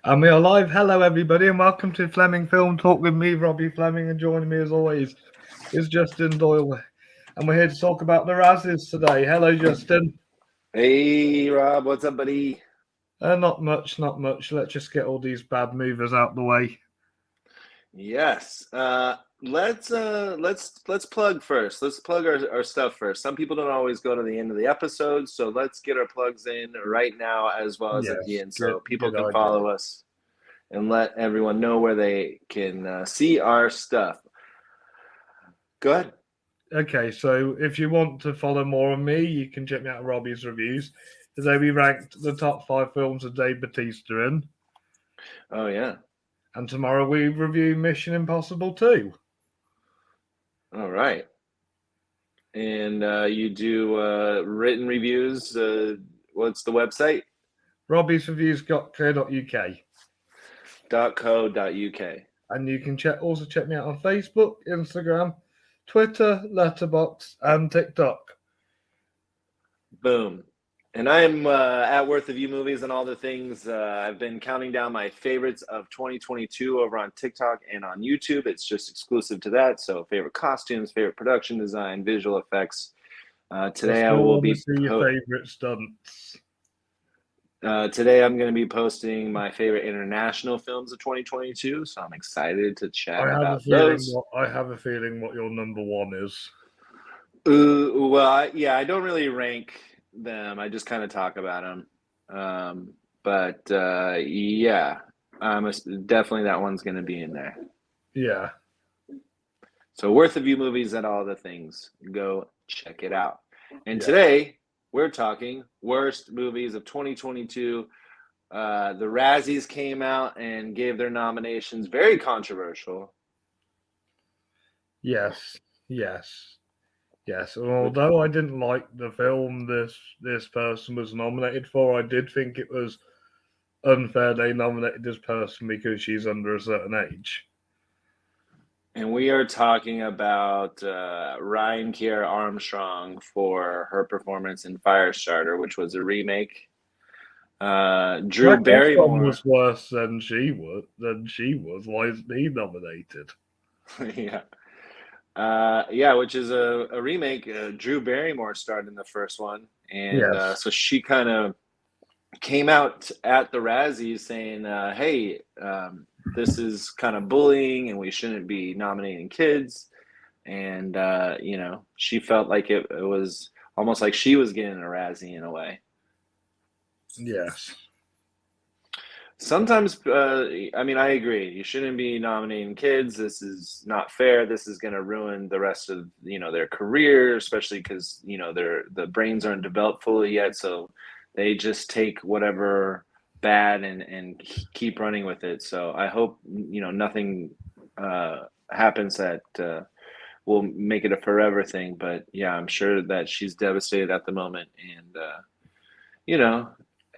And we are live. Hello, everybody, and welcome to Fleming Film Talk with me, Robbie Fleming, and joining me as always is Justin Doyle. And we're here to talk about the Razzies today. Hello, Justin. Hey, Rob, what's up, buddy? Not much, not much. Let's just get all these bad movers out the way. Yes. Let's plug first. Let's plug our stuff first. Some people don't always go to the end of the episode, so let's get our plugs in right now as well as at the Yes, end, so people good can idea. follow us and let everyone know where they can see our stuff. Go ahead. Okay, so if you want to follow more on me, you can check me out Robbie's reviews. Today we ranked the top 5 films of Dave Bautista in. Oh yeah. And tomorrow we review Mission Impossible 2. All right. And you do written reviews. What's the website? robbiesreviews.co.uk. .co.uk. And you can also check me out on Facebook, Instagram, Twitter, Letterboxd, and TikTok. Boom. And I'm at Worth of You Movies and all the things. I've been counting down my favorites of 2022 over on TikTok and on YouTube. It's just exclusive to that. So favorite costumes, favorite production design, visual effects. Today I will be see your favorite stunts. Today I'm going to be posting my favorite international films of 2022. So I'm excited to chat about those. I have a feeling what your number one is. Well, I don't really rank them. I just kind of talk about them. Yeah, definitely that one's going to be in there. Yeah. So Worth of You Movies and all the things. Go check it out. And today we're talking worst movies of 2022. The Razzies came out and gave their nominations. Very controversial. Yes. Although I didn't like the film this person was nominated for, I did think it was unfair they nominated this person because she's under a certain age. And we are talking about Ryan Kiera Armstrong for her performance in Firestarter, which was a remake. Drew Barrymore was worse than she was. Why isn't he nominated? Yeah, which is a remake. Drew Barrymore starred in the first one, and so she kind of came out at the Razzies saying, "Hey, this is kind of bullying, and we shouldn't be nominating kids." And she felt like it was almost like she was getting a Razzie in a way. Yes. Sometimes, I agree. You shouldn't be nominating kids. This is not fair. This is going to ruin the rest of, their career, especially because, the brains aren't developed fully yet. So they just take whatever bad and keep running with it. So I hope, nothing happens that will make it a forever thing. But yeah, I'm sure that she's devastated at the moment. And,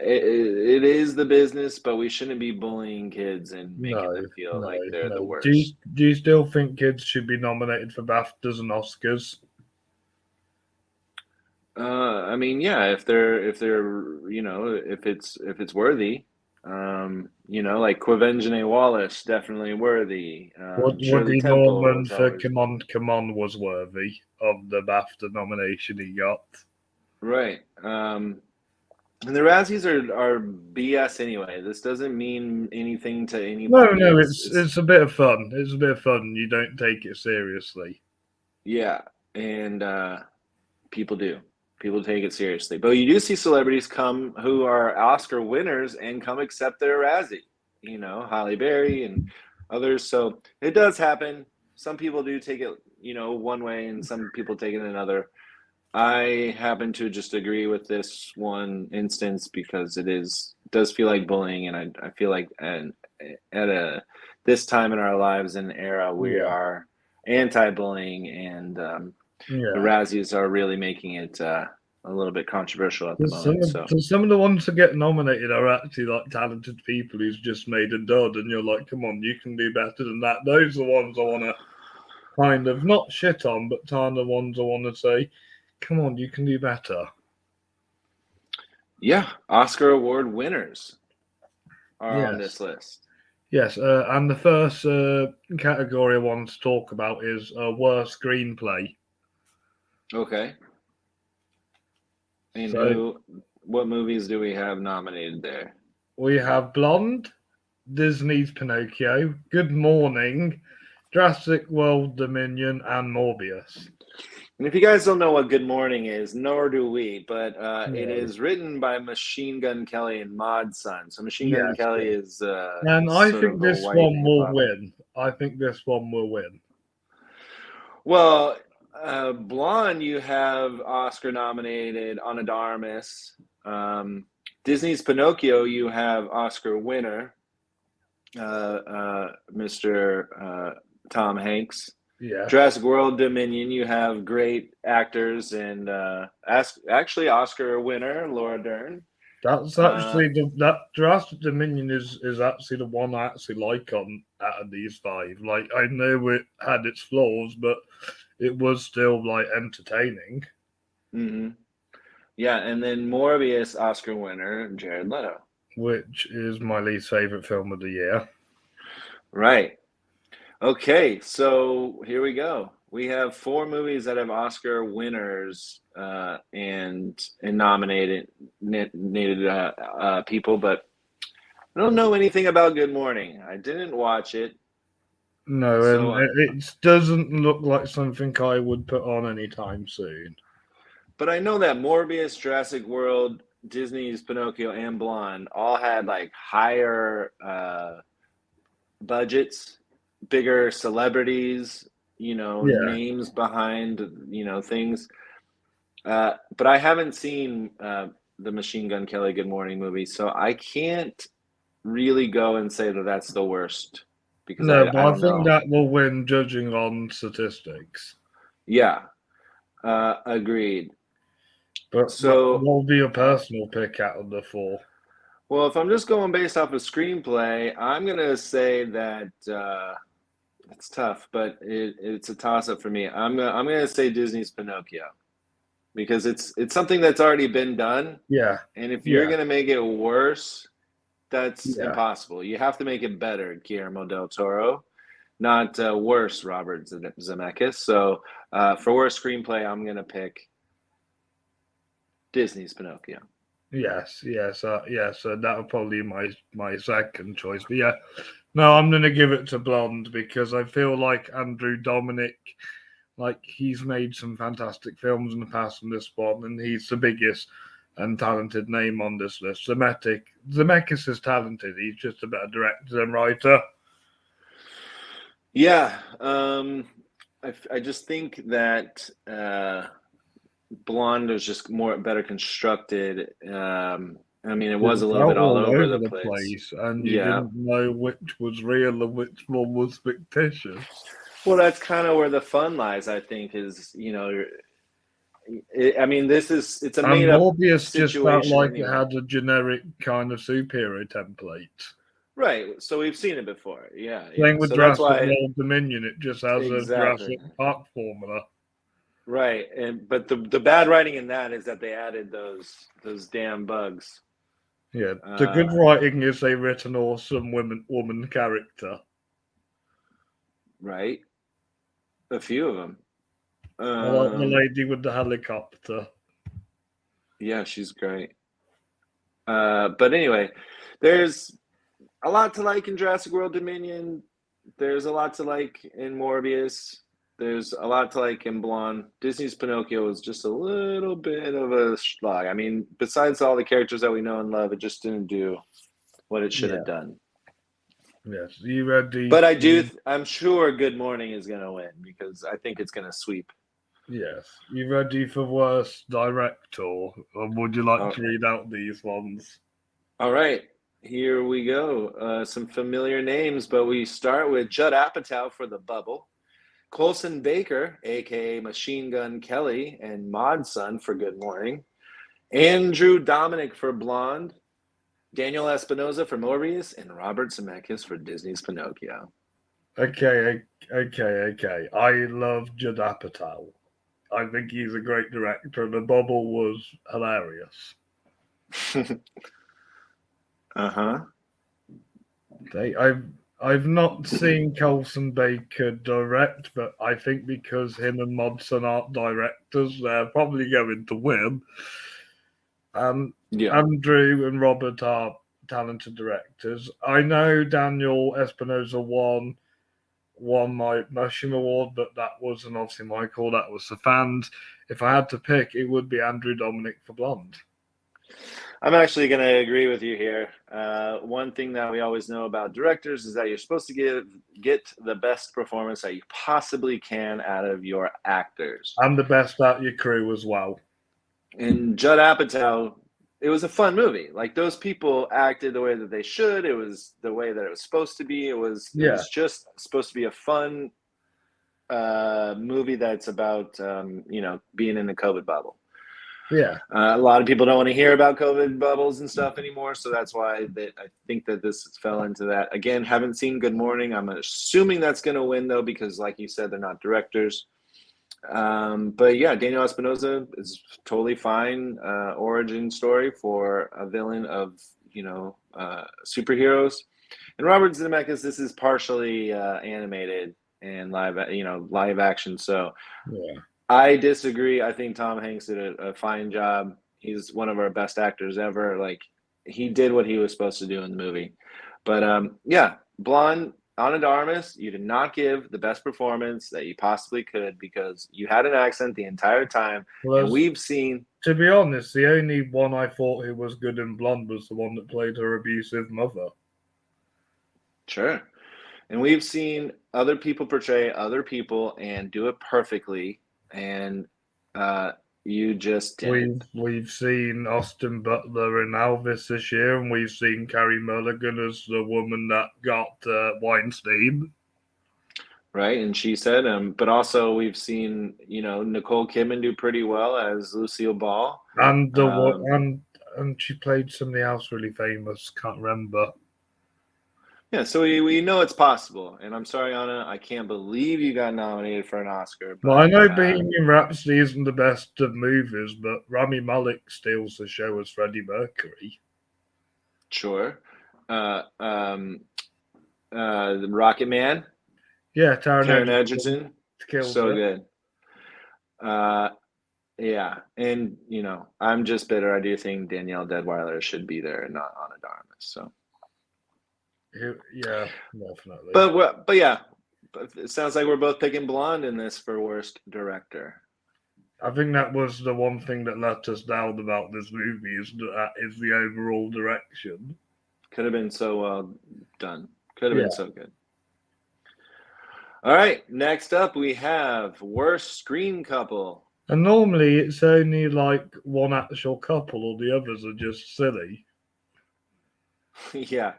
it is the business, but we shouldn't be bullying kids and making them feel like they're the worst. Do you still think kids should be nominated for BAFTAs and Oscars? Yeah, if it's worthy, like Quavengene Wallace, definitely worthy. Woody Norman for Come On was worthy of the BAFTA nomination he got. Right. And the Razzies are BS anyway. This doesn't mean anything to anybody. No, it's a bit of fun. It's a bit of fun. You don't take it seriously. Yeah, and people do. People take it seriously. But you do see celebrities come who are Oscar winners and come accept their Razzie. Halle Berry and others. So it does happen. Some people do take it, one way, and some people take it another. I happen to just agree with this one instance because it does feel like bullying, and I feel like at this time in our lives and era we are anti-bullying, and the Razzies are really making it a little bit controversial at the moment. So some of the ones that get nominated are actually like talented people who's just made a dud, and you're like, come on, you can do better than that. Those are the ones I want to kind of not shit on, but kind of ones I want to say, come on, you can do better. Yeah, Oscar Award winners. are on Yes. this list. Yes, and the first category I want to talk about is worst screenplay. Okay. And So what movies do we have nominated there? we have Blonde, Disney's Pinocchio, Good Morning, Jurassic World Dominion, and Morbius. And if you guys don't know what Good Morning is, nor do we, but it No. is written by Machine Gun Kelly and Mod Sun. So Machine Gun Yes, Kelly yes. is And I sort think of a this white one hip will hop. win. I think this one will win. Well, Blonde, you have Oscar nominated Ana de Armas. Disney's Pinocchio, you have Oscar winner, Mr. Tom Hanks. Yeah. Jurassic World Dominion, you have great actors and actually Oscar winner Laura Dern. That's actually that Jurassic Dominion is actually the one I actually like on out of these five. Like I know it had its flaws, but it was still like entertaining. Mm-hmm. Yeah, and then Morbius Oscar winner Jared Leto. Which is my least favorite film of the year. Right. Okay, so here we go. We have 4 movies that have Oscar winners and nominated people, but I don't know anything about Good Morning. I didn't watch it, No, so and it doesn't look like something I would put on anytime soon. but I know that Morbius, Jurassic World, Disney's Pinocchio, and Blonde all had like higher budgets, bigger celebrities, Yeah. names behind, things. But I haven't seen the Machine Gun Kelly Good Morning movie, so I can't really go and say that that's the worst because No, I but I don't think know. that will win judging on statistics. Yeah, agreed. But what So, will be your personal pick out of the 4? well, if I'm just going based off of screenplay, I'm gonna say that it's tough, but it's a toss up for me. I'm gonna say Disney's Pinocchio because it's something that's already been done, Yeah. and if you're Yeah. gonna make it worse, that's Yeah. impossible. You have to make it better, Guillermo del Toro, not worse, Robert Zemeckis. So for worst screenplay, I'm gonna pick Disney's Pinocchio. Yes, yes, that would probably be my second choice. But yeah, no, I'm gonna give it to Blonde because I feel like Andrew Dominic, like he's made some fantastic films in the past on this one, and he's the biggest and talented name on this list. Zemeckis is talented. He's just a better director than writer. Yeah, I just think that Blonde was just better constructed. I mean, it It was a little felt bit all all over over the the place. place, and you Yeah. didn't know which was real and which one was fictitious. Well, that's kind of where the fun lies, I think, is, I mean, it's a And made up Morbius just felt situation like it anyway. had a generic kind of superhero template. Right. So we've seen it before. Yeah. Same Yeah. with So that's Jurassic why, World Dominion, it just has a exactly. Jurassic Park formula. Right. But the bad writing in that is that they added those damn bugs. Yeah, the good writing is they written awesome woman character. Right. A few of them. I like the lady with the helicopter. Yeah, she's great. But anyway, there's a lot to like in Jurassic World Dominion. There's a lot to like in Morbius. There's a lot to like in Blonde. Disney's Pinocchio is just a little bit of a slog. I mean, besides all the characters that we know and love, it just didn't do what it should Yeah. have done. Yes, you ready? But I'm sure Good Morning is going to win because I think it's going to sweep. Yes, you ready for worst director, or would you like to read out these ones? All right, here we go. Some familiar names, but we start with Judd Apatow for The Bubble, Colson Baker, aka Machine Gun Kelly, and Mod Sun for Good Morning, Andrew Dominic for Blonde, Daniel Espinosa for Morbius, and Robert Zemeckis for Disney's Pinocchio. Okay. I love Judd Apatow. I think he's a great director. The Bubble was hilarious. Uh-huh. I've not seen Colson Baker direct, but I think because him and Modson aren't directors, they're probably going to win. Yeah. Andrew and Robert are talented directors. I know Daniel Espinosa won my Mushroom Award, but that wasn't obviously my call. That was the fans. If I had to pick, it would be Andrew Dominic for Blonde. I'm actually going to agree with you here. One thing that we always know about directors is that you're supposed to get the best performance that you possibly can out of your actors. And the best out of your crew as well. And Judd Apatow, it was a fun movie. Like, those people acted the way that they should. It was the way that it was supposed to be. It was just supposed to be a fun movie that's about, being in the COVID bubble. Yeah. A lot of people don't want to hear about COVID bubbles and stuff anymore, so that's why I think that this fell into that. Again, haven't seen Good Morning. I'm assuming that's going to win, though, because, like you said, they're not directors. But yeah, Daniel Espinosa is totally fine. Origin story for a villain of superheroes, and Robert Zemeckis. This is partially animated and live action. So yeah. I disagree. I think Tom Hanks did a fine job. He's one of our best actors ever. Like, he did what he was supposed to do in the movie. But Blonde, Ana de Armas, you did not give the best performance that you possibly could because you had an accent the entire time. Well, and we've seen... To be honest, the only one I thought who was good in Blonde was the one that played her abusive mother. Sure. And we've seen other people portray other people and do it perfectly. And you just didn't. We've seen Austin Butler in Elvis this year, and we've seen Carey Mulligan as the woman that got Weinstein. Right, and she said, but also we've seen Nicole Kidman do pretty well as Lucille Ball, and and she played somebody else really famous. Can't remember. Yeah, so we know it's possible, and I'm sorry, Anna, I can't believe you got nominated for an Oscar. But, well, I know Bohemian Rhapsody isn't the best of movies, but Rami Malek steals the show as Freddie Mercury. Sure. The Rocket Man. Yeah, Taron Egerton. So it. Good. Yeah, and I'm just bitter. I do think Danielle Deadwyler should be there and not Ana de Armas. So. Yeah, definitely. But yeah, it sounds like we're both picking Blonde in this for worst director. I think that was the one thing that let us down about this movie is the overall direction. Could have been so well done. Could have been so good. All right, next up we have worst screen couple. And normally it's only like one actual couple, or the others are just silly. Yeah.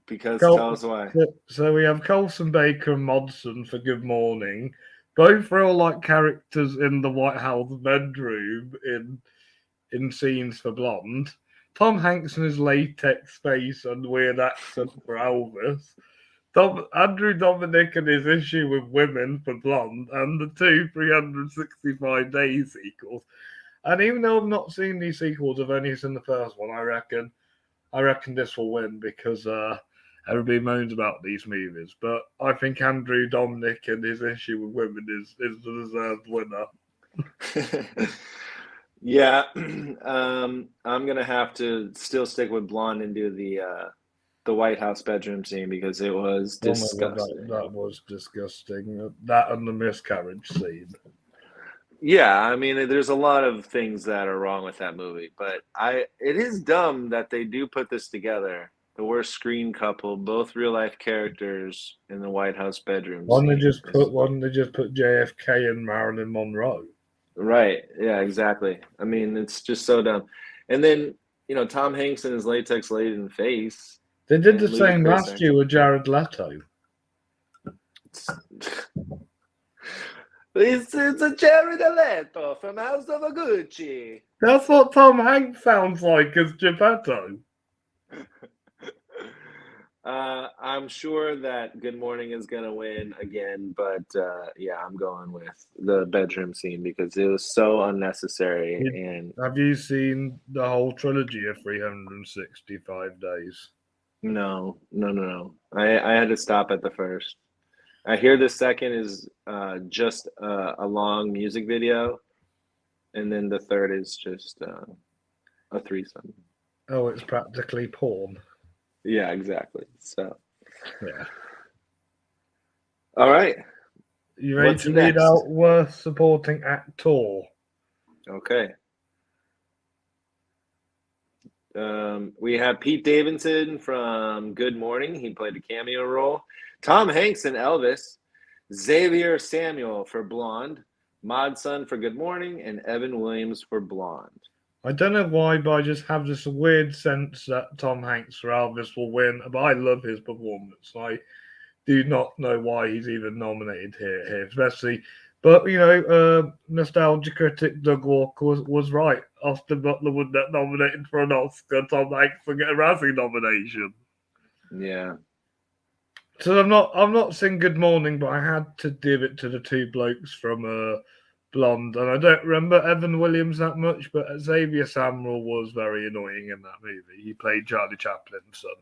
Because tell us why. So we have Colson Baker and Modson for Good Morning. Both are all like characters in the White House bedroom in scenes for Blonde. Tom Hanks and his latex face and weird accent for Elvis. Andrew Dominic and his issue with women for Blonde, and the two 365 Days sequels. And even though I've not seen these sequels, I've only seen the first one. I reckon this will win because everybody moans about these movies, but I think Andrew Dominic and his issue with women is the deserved winner. Yeah, I'm gonna have to still stick with Blonde and do the White House bedroom scene because it was disgusting. That was disgusting. That and the miscarriage scene. Yeah, I mean, there's a lot of things that are wrong with that movie, but it is dumb that they do put this together. The worst screen couple, both real life characters in the White House bedroom. Why don't they just put JFK and Marilyn Monroe? Right. Yeah, exactly. I mean, it's just so dumb. And then, Tom Hanks and his latex laden face. They did the same last year with Jared Leto. It's a Jared Leto from House of Gucci. That's what Tom Hanks sounds like as Geppetto. I'm sure that Good Morning is going to win again, but yeah, I'm going with the bedroom scene because it was so unnecessary. Have you seen the whole trilogy of 365 Days? No. I had to stop at the first. I hear the second is just a long music video, and then the third is just a threesome. Oh, it's practically porn. Yeah, exactly. So, Yeah. all right. You ready What's to read next? out worst supporting actor? Okay. We have Pete Davidson from Good Morning. He played a cameo role. Tom Hanks in Elvis. Xavier Samuel for Blonde. Modson for Good Morning. And Evan Williams for Blonde. I don't know why, but I just have this weird sense that Tom Hanks for Elvis will win. But I love his performance. I do not know why he's even nominated here especially. But nostalgia critic Doug Walker was right. Austin Butler would get nominated for an Oscar. Tom Hanks would get a Razzie nomination. Yeah. So I'm not saying Good Morning, but I had to give it to the two blokes from Blonde, and I don't remember Evan Williams that much, but Xavier Samuel was very annoying in that movie. He played Charlie Chaplin's son.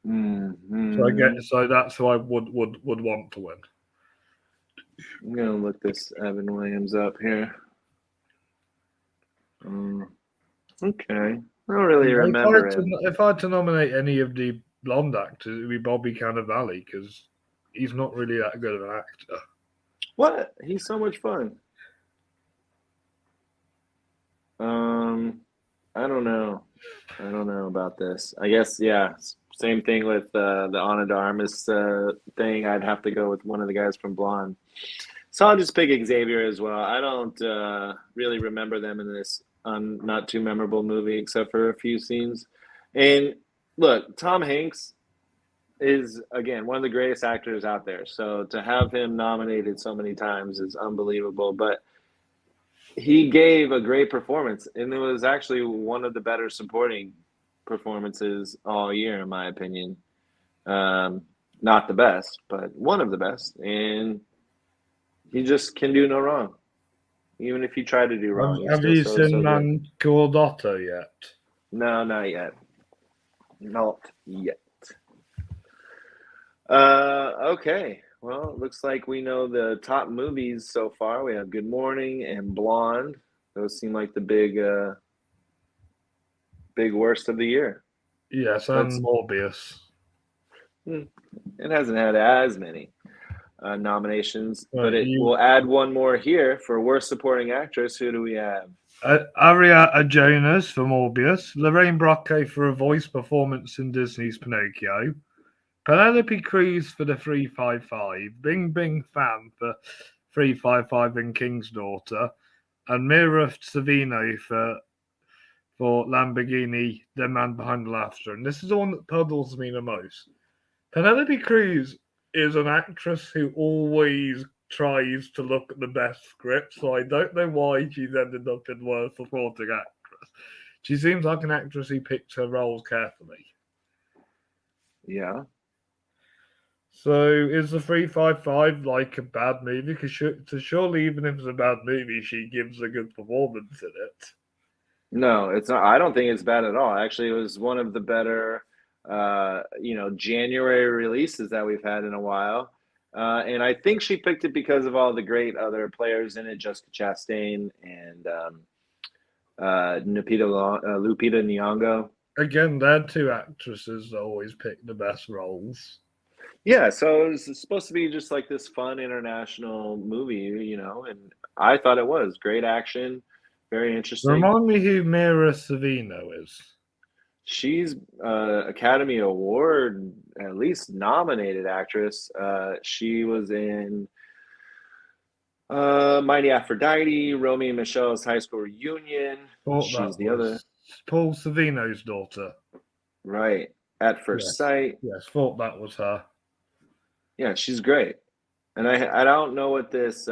Mm-hmm. So that's who I would want to win. I'm gonna look this Evan Williams up here. Okay. I don't really remember him. If I had to nominate any of the blonde actors, it would be Bobby Cannavale because he's not really that good of an actor. What? He's so much fun. I don't know. I don't know about this. I guess, yeah, same thing with the Ana de Armas thing. I'd have to go with one of the guys from Blonde. So I'll just pick Xavier as well. I don't really remember them in this not too memorable movie except for a few scenes. And look, Tom Hanks is, again, one of the greatest actors out there. So to have him nominated so many times is unbelievable. But he gave a great performance, and it was actually one of the better supporting performances all year, in my opinion. Not the best, but one of the best. And he just can do no wrong. Even if he tried to do wrong, he's Have still you so seen good. Man Called Otto yet? No, not yet. Not yet. Okay. Well, it looks like we know the top movies so far. We have Good Morning and Blonde. Those seem like the big worst of the year. Yes, Let's. and Morbius. It hasn't had as many nominations, but Right, it will add one more here for worst supporting actress. Who do we have? Ariana Jonas for Morbius, Lorraine Bracco for a voice performance in Disney's Pinocchio, Penelope Cruz for the 355, Bing Bing Fan for 355 and King's Daughter, and Mira Savino for Lamborghini, The Man Behind the Laughter. And this is the one that puzzles me the most. Penelope Cruz is an actress who always tries to look at the best script, so I don't know why she's ended up in worst supporting actress. She seems like an actress who picks her roles carefully. Yeah. So is the 355 like a bad movie? Because surely even if it's a bad movie, she gives a good performance in it. No, it's not. I don't think it's bad at all. Actually, it was one of the better, January releases that we've had in a while. And I think she picked it because of all the great other players in it, Jessica Chastain and Lupita Nyong'o. Again, they're two actresses that always pick the best roles. Yeah, so it was supposed to be just like this fun international movie, and I thought it was great action, very interesting. Remind me who Mira Savino is. She's Academy Award at least nominated actress. She was in Mighty Aphrodite, Romeo and Michelle's High School Reunion. Thought She's that the other, was Paul Savino's daughter. right? At First Sight. Yes, thought that was her. Yeah, she's great. And I don't know what this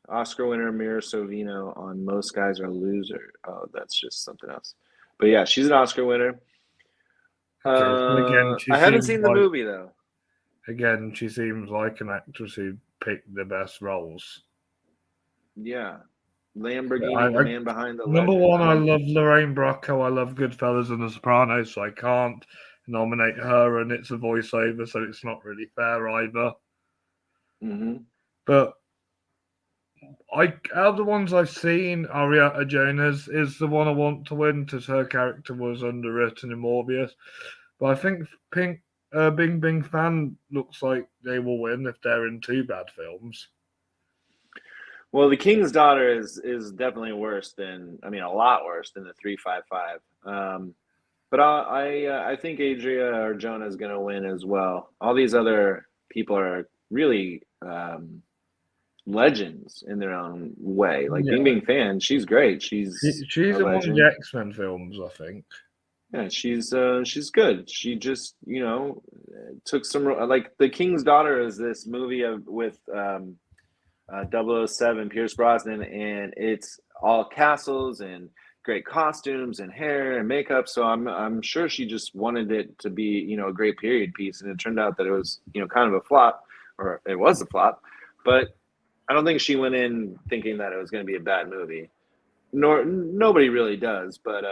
Oscar winner Mira Sorvino on Most Guys Are Loser. Oh, that's just something else. But yeah, she's an Oscar winner. Okay, so again, I haven't seen the movie though. Again, she seems like an actress who picked the best roles. Yeah. Lamborghini, the man behind the number legend. one, I love Lorraine Bracco. I love Goodfellas and The Sopranos, so I can't nominate her, and it's a voiceover, so it's not really fair either. Mm-hmm. But out of the ones I've seen, Ariana Jonas is the one I want to win because her character was underwritten in Morbius. But I think Bing Bing Fan looks like they will win if they're in two bad films. Well, The King's Daughter is definitely worse than, I mean, a lot worse than the 355. But I think Adria Arjona is going to win as well. All these other people are really legends in their own way. Like Bing Bing Fan, she's great. She's in one of the X-Men films, I think. Yeah, she's good. She just, took some, like The King's Daughter is this movie with 007 Pierce Brosnan, and it's all castles and great costumes and hair and makeup. So I'm sure she just wanted it to be, a great period piece, and it turned out that it was, kind of a flop, or it was a flop. But I don't think she went in thinking that it was going to be a bad movie. Nobody really does, but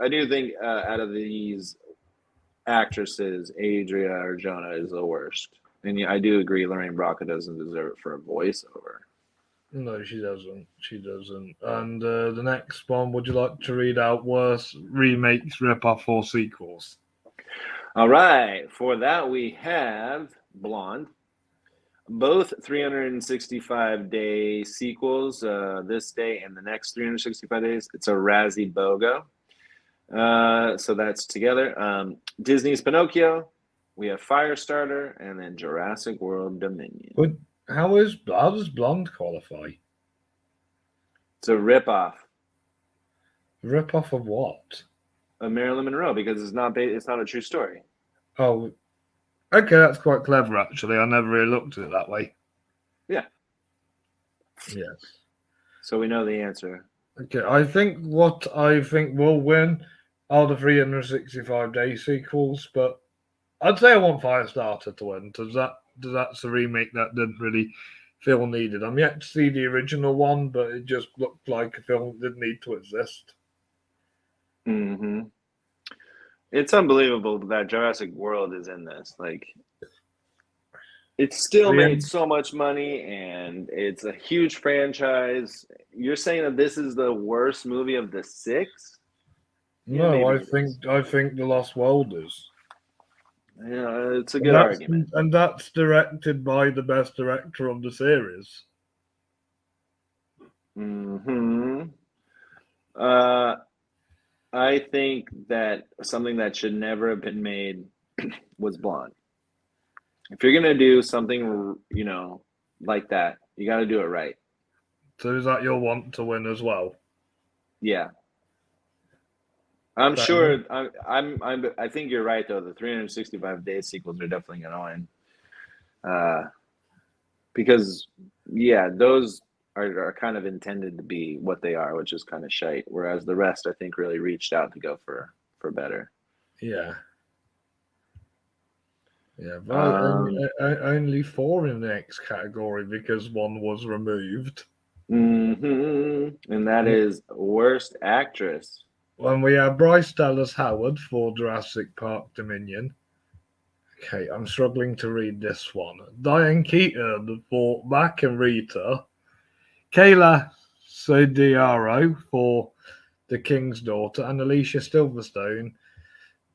I do think out of these actresses, Adria Arjona is the worst. And yeah, I do agree Lorraine Bracco doesn't deserve it for a voiceover. No, she doesn't. She doesn't. And the next one, would you like to read out worst remakes, rip-off, or sequels? All right. For that, we have Blonde. Both 365-day sequels, this day and the next 365 days. It's a Razzie BOGO. So that's together. Disney's Pinocchio. We have Firestarter, and then Jurassic World Dominion. But how does Blonde qualify? It's a ripoff. Rip-off of what? Of Marilyn Monroe, because it's not a true story. Oh, okay, that's quite clever, actually. I never really looked at it that way. Yeah. Yes. So we know the answer. Okay, I think will win are the 365-day sequels, but I'd say I want Firestarter to win because that's a remake that didn't really feel needed. I'm yet to see the original one, but it just looked like a film that didn't need to exist. Mm-hmm. It's unbelievable that Jurassic World is in this. Like, it's still made so much money, and it's a huge franchise. You're saying that this is the worst movie of the six? No, yeah, I think The Lost World is. Yeah, it's a good argument. And that's directed by the best director of the series. Mm-hmm. I think that something that should never have been made was Blonde. If you're going to do something, like that, you got to do it right. So is that your want to win as well? Yeah. I'm sure. I think you're right, though. The 365-day sequels are definitely going to win. Because, yeah, those are kind of intended to be what they are, which is kind of shite. Whereas the rest, I think, really reached out to go for better. Yeah. Yeah, but only 4 in the next category because one was removed. Mm-hmm. And that is worst actress. When we have Bryce Dallas Howard for Jurassic Park Dominion. Okay, I'm struggling to read this one. Diane Keaton for Mac and Rita. Kayla Sodiaro for The King's Daughter. And Alicia Silverstone,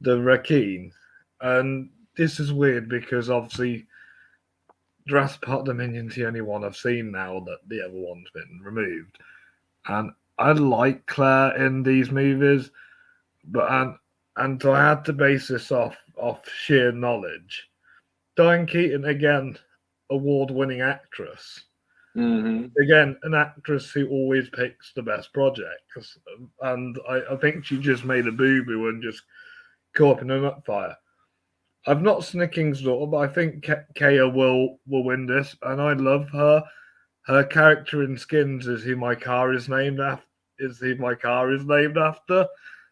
The Rakeen. And this is weird because obviously Jurassic Park Dominion's the only one I've seen now that the other one's been removed. And I like Claire in these movies, but and so I had to base this off sheer knowledge. Diane Keaton, again, award-winning actress. Mm-hmm. Again, an actress who always picks the best projects. And I think she just made a boo-boo and just caught up in a nutfire. I've not seen The King's Daughter, but I think Kaya will win this, and I love her. Her character in Skins is who my car is named after.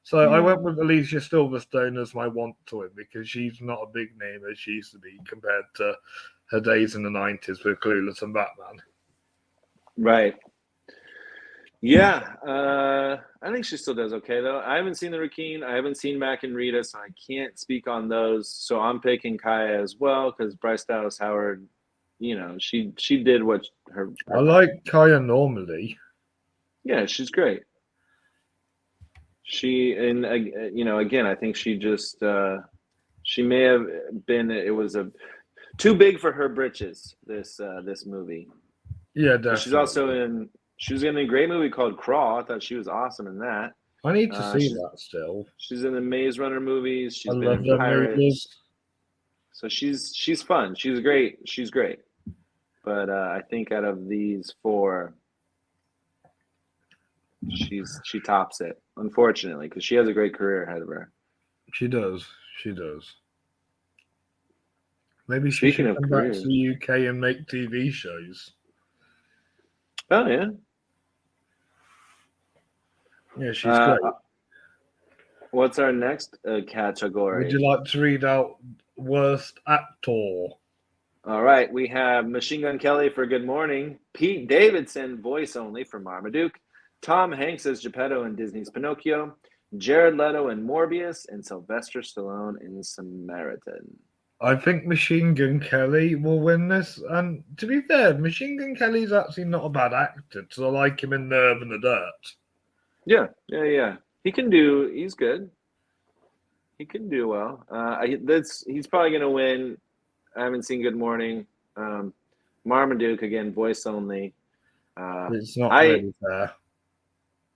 So I went with Alicia Silverstone as my want to win because she's not a big name as she used to be compared to her days in the 90s with Clueless and Batman. Right. Yeah, I think she still does okay though. I haven't seen the Rakeen. I haven't seen Mac and Rita, so I can't speak on those. So I'm picking Kaya as well because Bryce Dallas Howard, she did what her I like Kaya normally. yeah, she's great. She and again, I think she just she may have been it was a too big for her britches. This movie. Yeah, But she's also definitely. she was in a great movie called Crawl. I thought she was awesome in that. I need to see She's that still. she's in the Maze Runner movies. I She's been love in them movies. Pirates. So she's fun. She's great. She's great. But I think out of these four, she tops it. Unfortunately, because she has a great career ahead of her. She does. She does. Maybe she Speaking should of come back to careers, the UK and make TV shows. oh yeah. Yeah, she's great. What's our next Would category? you like to read out worst actor? All right, we have Machine Gun Kelly for Good Morning, Pete Davidson, voice only for Marmaduke, Tom Hanks as Geppetto in Disney's Pinocchio, Jared Leto in Morbius, and Sylvester Stallone in Samaritan. I think Machine Gun Kelly will win this. And to be fair, Machine Gun Kelly's actually not a bad actor, because I like him in Nerve and the Dirt. Yeah. He's good. He can do well. He's probably going to win. I haven't seen Good Morning. Marmaduke again, voice only. It's not I really fair.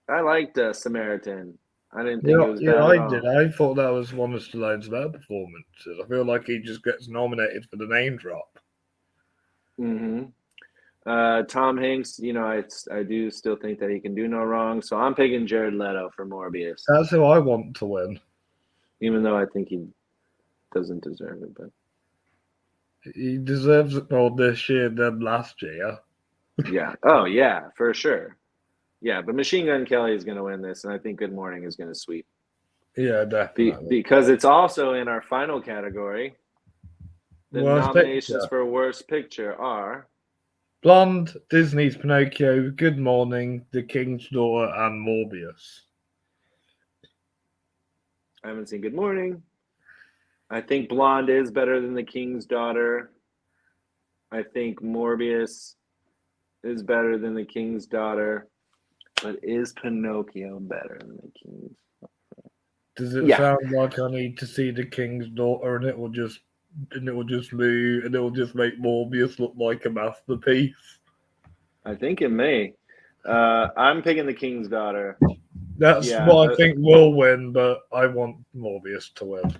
I liked Samaritan. I didn't think it was bad at I did. all. I thought that was one of Stallone's better performances. I feel like he just gets nominated for the name drop. Mm-hmm. Tom Hanks, I do still think that he can do no wrong. So I'm picking Jared Leto for Morbius, That's who I want to win. even though I think he doesn't deserve it. But He deserves it more this year than last year. yeah, oh yeah, for sure. Yeah, but Machine Gun Kelly is going to win this, and I think Good Morning is going to sweep Yeah, definitely. because it's also in our final category. The Worst nominations picture. for Worst Picture are Blonde, Disney's Pinocchio, Good Morning, The King's Daughter, and Morbius. I haven't seen Good Morning. I think Blonde is better than The King's Daughter. I think Morbius is better than The King's Daughter. But is Pinocchio better than The King's? Does it Yeah, sound like I need to see The King's Daughter and it will just move and it will just make Morbius look like a masterpiece? I think it may. I'm picking The King's Daughter. That's Yeah, what I think will win, but I want Morbius to win.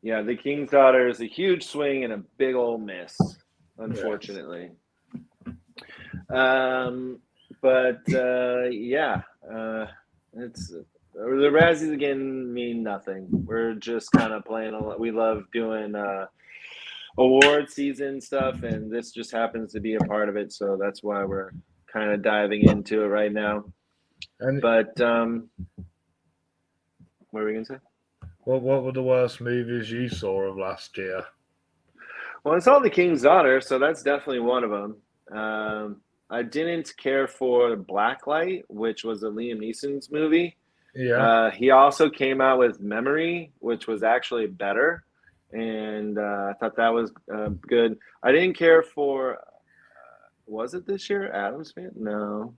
yeah. The King's Daughter is a huge swing and a big old miss, unfortunately. But yeah, it's the Razzies again mean nothing. We're just kind of playing. We love doing award season stuff, and this just happens to be a part of it. So that's why we're kind of diving into it right now. And But what were we gonna say? what were the worst movies you saw of last year? Well, it's all The King's Daughter, so that's definitely one of them. I didn't care for Blacklight, which was a Liam Neeson's movie. Yeah, He also came out with Memory, which was actually better, and I thought that was good. I didn't care for. Was it this year? Adam's Family? No.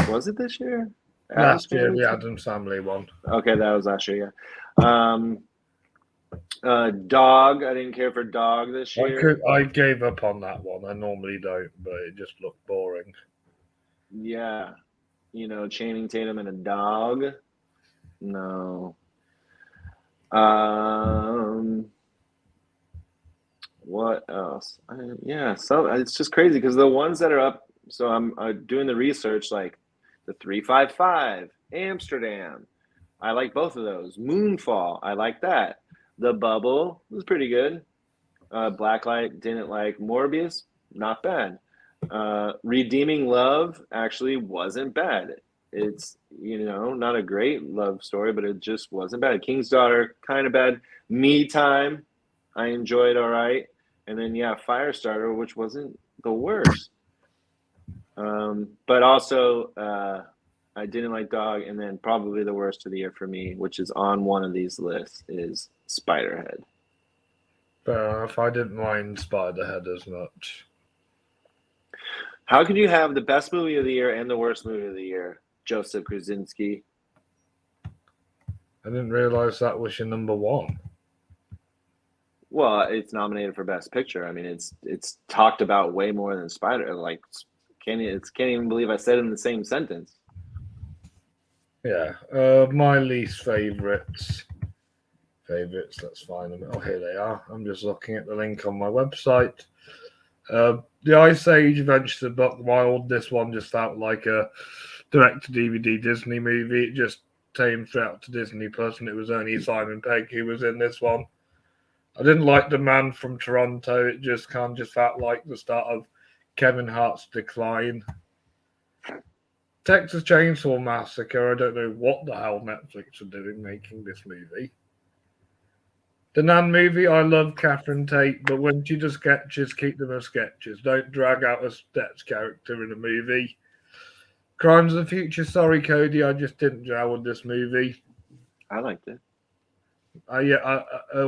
Was it this year? Adam's last year Family the too? Addams Family one. Okay, that was last year. Yeah. Dog. I didn't care for Dog this year. I gave up on that one. I normally don't, but it just looked boring. Yeah. Channing Tatum and a dog. No. What else? It's just crazy because the ones that are up. So I'm doing the research, like the 355, Amsterdam. I like both of those. Moonfall, I like that. The Bubble was pretty good. Blacklight didn't like. Morbius, not bad. Redeeming Love actually wasn't bad. It's not a great love story, but it just wasn't bad. King's Daughter, kind of bad. Me Time, I enjoyed all right. And then Firestarter, which wasn't the worst. But also, I didn't like Dog, and then probably the worst of the year for me, which is on one of these lists, is Spiderhead. If I didn't mind Spiderhead as much. How could you have the best movie of the year and the worst movie of the year, Joseph Krasinski? I didn't realize that was your number one. Well, it's nominated for Best Picture. I mean, it's talked about way more than Spider. Like, can't even believe I said it in the same sentence. Yeah. My least favorites. Let's find them. Oh, here they are. I'm just looking at the link on my website. The Ice Age Adventures of Buck Wild. This one just felt like a direct-to-DVD Disney movie. It just came straight to Disney Plus, and it was only Simon Pegg who was in this one. I didn't like The Man from Toronto. It just felt like the start of Kevin Hart's decline. Texas Chainsaw Massacre. I don't know what the hell Netflix are doing making this movie. The Nan movie, I love Catherine Tate, but when she does sketches, keep them as sketches. Don't drag out a sketch character in a movie. Crimes of the Future, sorry, Cody, I just didn't gel with this movie. I liked it.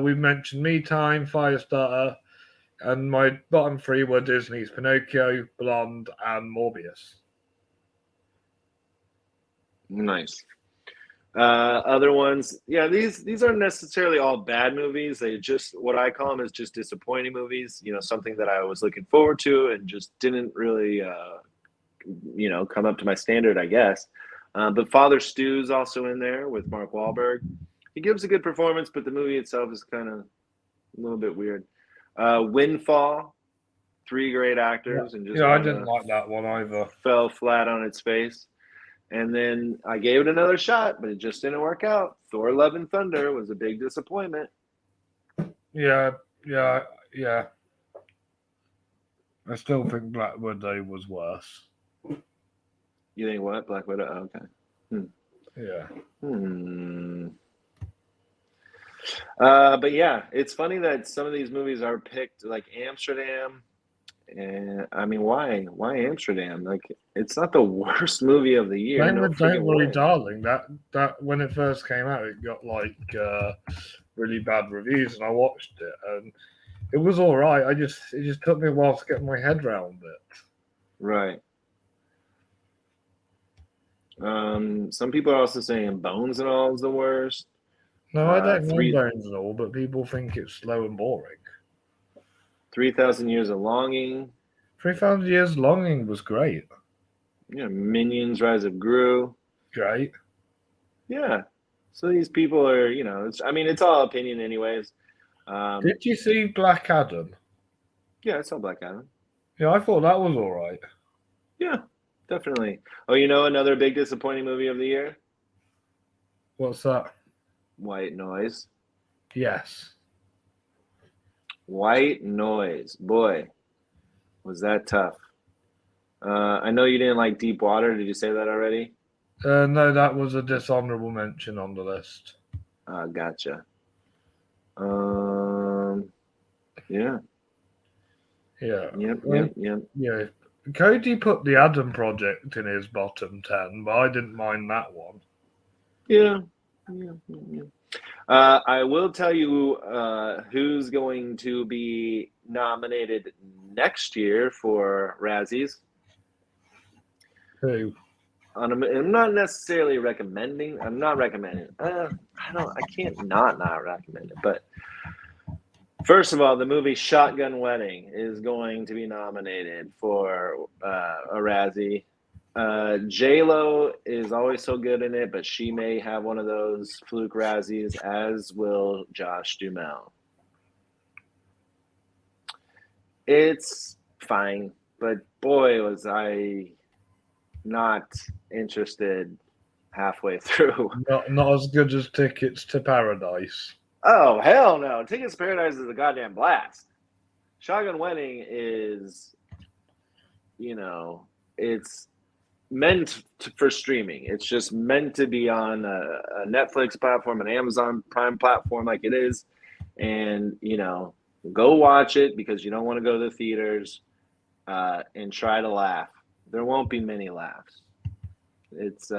We mentioned Me Time, Firestarter, and my bottom three were Disney's Pinocchio, Blonde, and Morbius. Nice. Other ones, yeah, these aren't necessarily all bad movies. They just, what I call them is just disappointing movies. You know, something that I was looking forward to and just didn't really, come up to my standard, I guess. But Father Stew's also in there with Mark Wahlberg. He gives a good performance, but the movie itself is kind of a little bit weird. Windfall, three great actors, and just I didn't like that one either. Fell flat on its face. And then I gave it another shot, but it just didn't work out. Thor: Love and Thunder was a big disappointment. Yeah. I still think Black Widow was worse. You think what? Black Widow? Oh, okay. Yeah. But yeah, it's funny that some of these movies are picked, like Amsterdam. And I mean, why Amsterdam? Like, it's not the worst movie of the year. Same with Don't Worry, Darling. That when it first came out, it got like really bad reviews, and I watched it, and it was all right. It just took me a while to get my head around it. Right. Some people are also saying Bones and All is the worst. No, I don't know Bones and All, but people think it's slow and boring. 3,000 Years of Longing. 3,000 Years of Longing was great. Yeah, Minions: Rise of Gru. Great. Yeah. So these people are, it's all opinion anyways. Did you see Black Adam? Yeah, I saw Black Adam. Yeah, I thought that was all right. Yeah, definitely. Oh, another big disappointing movie of the year? What's that? White Noise. Yes. White Noise. Boy, was that tough. I know you didn't like Deep Water. Did you say that already? No, that was a dishonorable mention on the list. Gotcha. Yeah. Yeah. Yep. Yeah. Cody put the Adam Project in his bottom 10, but I didn't mind that one. Yeah. I will tell you who's going to be nominated next year for Razzies. Who? I'm not necessarily recommending. I'm not recommending. I can't not recommend it. But first of all, the movie Shotgun Wedding is going to be nominated for a Razzie. J-Lo is always so good in it, but she may have one of those fluke Razzies, as will Josh Duhamel. It's fine, but boy, was I not interested halfway through. Not as good as Tickets to Paradise. Oh, hell no. Tickets to Paradise is a goddamn blast. Shotgun Wedding is, it's meant for streaming. It's just meant to be on a Netflix platform, an Amazon Prime platform like it is. And, go watch it because you don't want to go to the theaters and try to laugh. There won't be many laughs. It's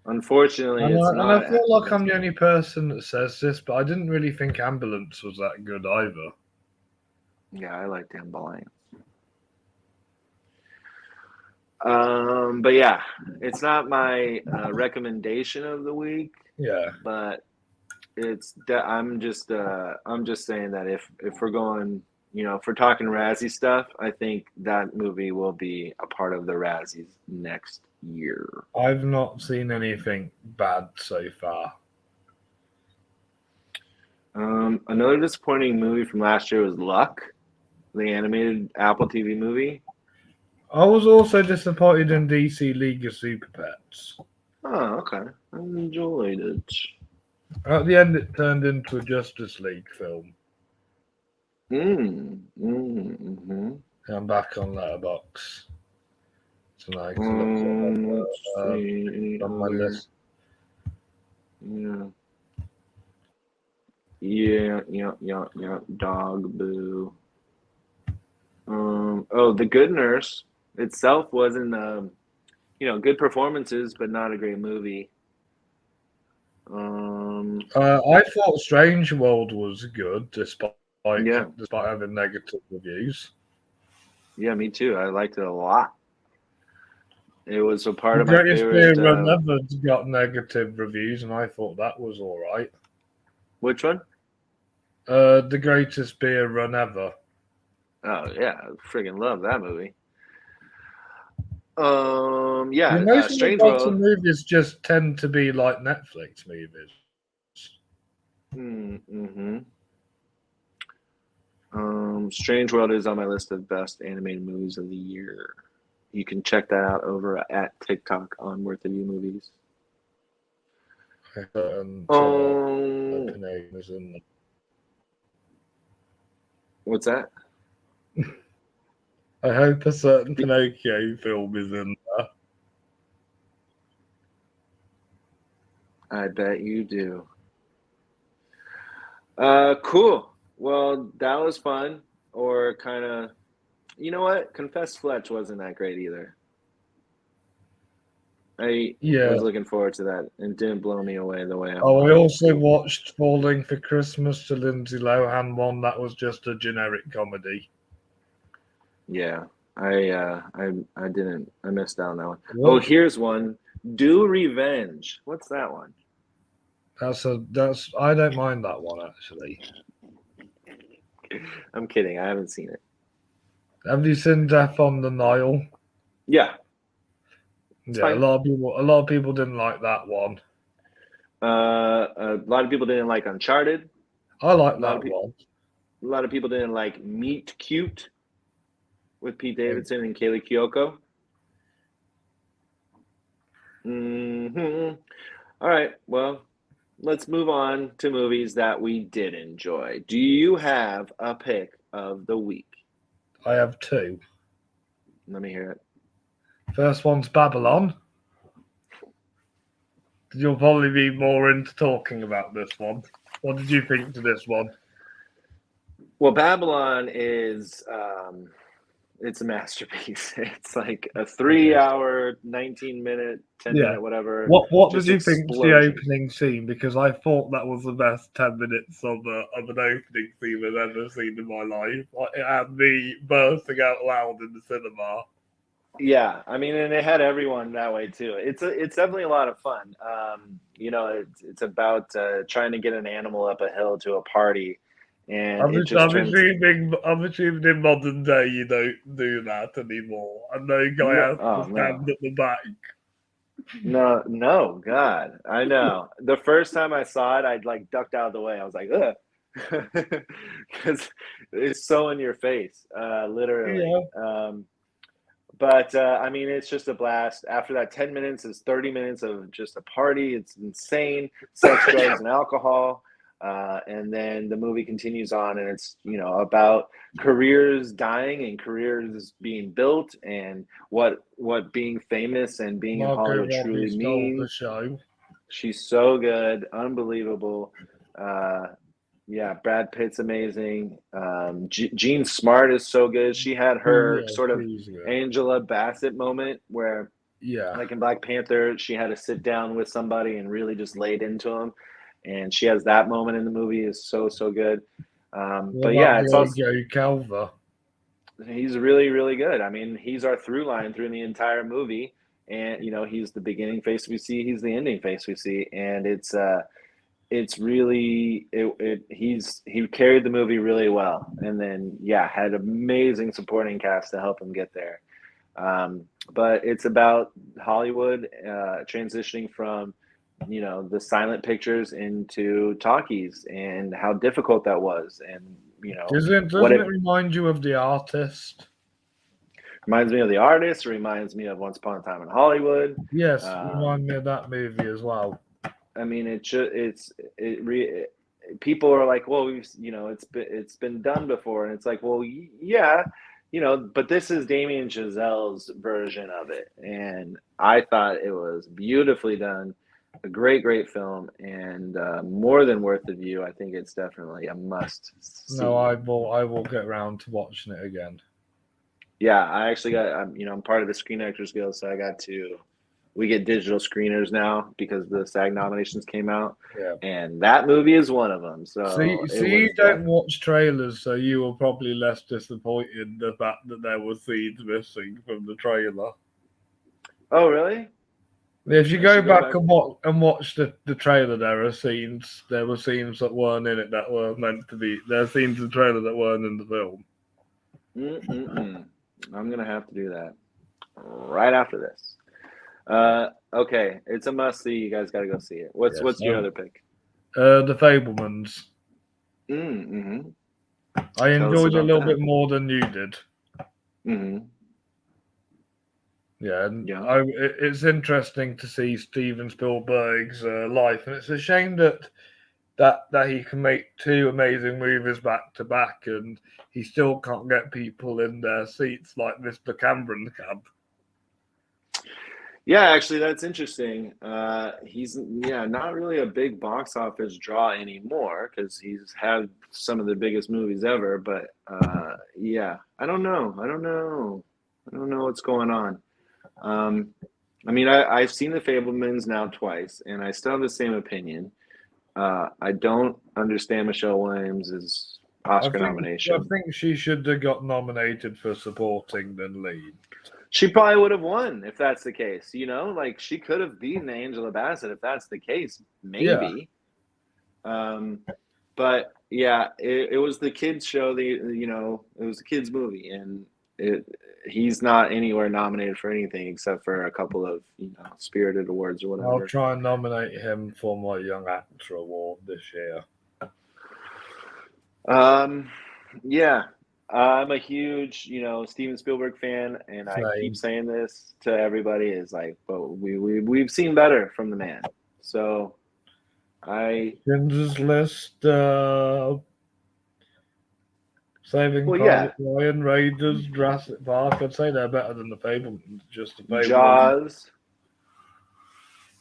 unfortunately it's And I not. feel like I'm the only person that says this, but I didn't really think Ambulance was that good either. Yeah, I like Ambulance. But yeah, it's not my recommendation of the week. Yeah. But I'm just saying that if we're going, if we're talking Razzie stuff, I think that movie will be a part of the Razzies next year. I've not seen anything bad so far. Another disappointing movie from last year was Luck, the animated Apple TV movie. I was also disappointed in DC League of Super Pets. Oh, okay. I enjoyed it. At the end, it turned into a Justice League film. Mm-hmm. I'm back on Letterboxd tonight to look Let's see. on my list. Yeah. Yeah. Dog boo. The Good Nurse itself wasn't, good performances, but not a great movie. I thought Strange World was good, despite Yeah. having negative reviews. Yeah, me too. I liked it a lot. It was a part The of my Greatest favorite. Beer Run Ever got negative reviews, and I thought that was all right. Which one? The Greatest Beer Run Ever. Oh yeah, I friggin' love that movie. Most of Strange the World. movies just tend to be like Netflix movies. Mm-hmm. Strange World is on my list of best animated movies of the year. You can check that out over at TikTok on Worth of You Movies. What's that? I hope a certain Pinocchio film is in there. I bet you do. Cool. Well, that was fun. Or kind of, you know what? Confess Fletch wasn't that great either. I was looking forward to that and didn't blow me away the way I wanted. I also watched Falling for Christmas, the Lindsay Lohan one. That was just a generic comedy. Yeah, I didn't. I missed out on that one. What? Oh, here's one. Do Revenge. What's that one? I don't mind that one actually. I'm kidding. I haven't seen it. Have you seen Death on the Nile? Yeah. Yeah, a lot of people didn't like that one. A lot of people didn't like Uncharted. I like that one. A lot of people didn't like Meet Cute with Pete Davidson and Kaylee Cuoco. All right. Well, let's move on to movies that we did enjoy. Do you have a pick of the week? I have two. Let me hear it. First one's Babylon. You'll probably be more into talking about this one. What did you think to this one? Well, Babylon is it's a masterpiece. It's like a 3-hour, 19-minute, 10-minute, whatever. What did you think of the opening scene? Because I thought that was the best 10 minutes of an opening scene I've ever seen in my life. It had me bursting out loud in the cinema. Yeah, I mean, and it had everyone that way too. It's definitely a lot of fun. It's about trying to get an animal up a hill to a party, and I'm assuming in modern day you don't do that anymore. And no guy has to stand at the back. No, God, I know. The first time I saw it, I'd like ducked out of the way. I was like, ugh, because it's so in your face, literally. Yeah. But I mean, it's just a blast. After that, 10 minutes is 30 minutes of just a party. It's insane. Sex, drugs, and alcohol. And then the movie continues on, and it's about careers dying and careers being built, and what being famous and being in Hollywood truly means. The show. She's so good, unbelievable. Yeah, Brad Pitt's amazing. Jean Smart is so good. She had her Yeah, sort of she's good. Angela Bassett moment where, Yeah. like in Black Panther, she had to sit down with somebody and really just laid into them. And she has that moment in the movie is so good. What But about yeah, it's also Joe Calver? he's really really good. I mean, he's our through line through the entire movie, and he's the beginning face we see, he's the ending face we see, and it's really he carried the movie really well, and then yeah, had amazing supporting cast to help him get there. But it's about Hollywood transitioning from the silent pictures into talkies and how difficult that was, and what Doesn't it it remind you of The Artist? reminds me of. The Artist reminds me of Once Upon a Time in Hollywood. Yes, um, remind me of that movie as well. I mean, people are like, well, it's been done before, and it's like, well, yeah, but this is Damien Chazelle's version of it, and I thought it was beautifully done, a great film, and more than worth the view. I think it's definitely a must No, see. I will get round to watching it again. Yeah, I actually got, I'm part of the Screen Actors Guild, so we get digital screeners now because the SAG nominations came out, Yeah. and that movie is one of them. So it See, was you don't watch trailers, so you were probably less disappointed in the fact that there were scenes missing from the trailer. Oh, really? If you I go should go back back. and watch the trailer, there were scenes that weren't in it that were meant to be. There are scenes in the trailer that weren't in the film. Mm-mm-mm. I'm gonna have to do that right after this. Okay, it's a must see. You guys got to go see it. Yes. What's your other pick? The Fablemans. Mm-hmm. I Tell us enjoyed it a about little that. bit more than you did. Mm-hmm. Yeah, and Yeah. it's interesting to see Steven Spielberg's life, and it's a shame that he can make two amazing movies back to back, and he still can't get people in their seats like Mr. Cameron can. Yeah, actually, that's interesting. He's not really a big box office draw anymore because he's had some of the biggest movies ever. But yeah, I don't know. I don't know what's going on. Um, I mean, I've seen The Fablemans now twice, and I still have the same opinion. I don't understand Michelle Williams' Oscar I nomination. think she should have got nominated for supporting than lead. She probably would have won if that's the case. Like she could have beaten Angela Bassett if that's the case. Yeah. Maybe. But yeah, it was the kids show. It was a kids movie, and he's not anywhere nominated for anything except for a couple of Spirited Awards or I'll whatever. try and nominate him for my Young Actor Award this year. Um, yeah, I'm a huge Steven Spielberg fan, and I keep Same. saying this to everybody is like, but we've seen better from the man. So I Schindler's List, Saving well yeah, Private Ryan, Raiders, Jurassic Park. I'd say they're better than the Fablemans. Just the Fablemans. Jaws.